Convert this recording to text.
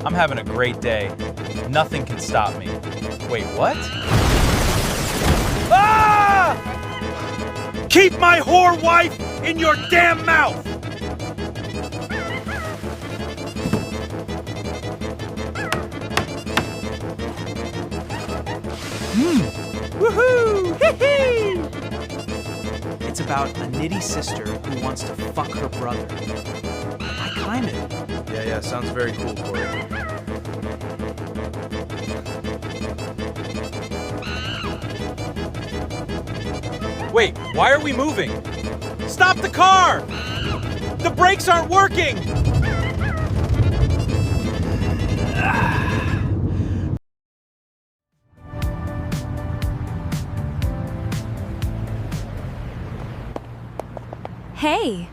I'm having a great day. Nothing can stop me. Wait, what? Ah! Keep my whore wife in your damn mouth! Woohoo! Hee-hee! It's about a nitty sister who wants to fuck her brother. I kinda. Yeah, sounds very cool, Cory. Wait, why are we moving? Stop the car! The brakes aren't working! Hey,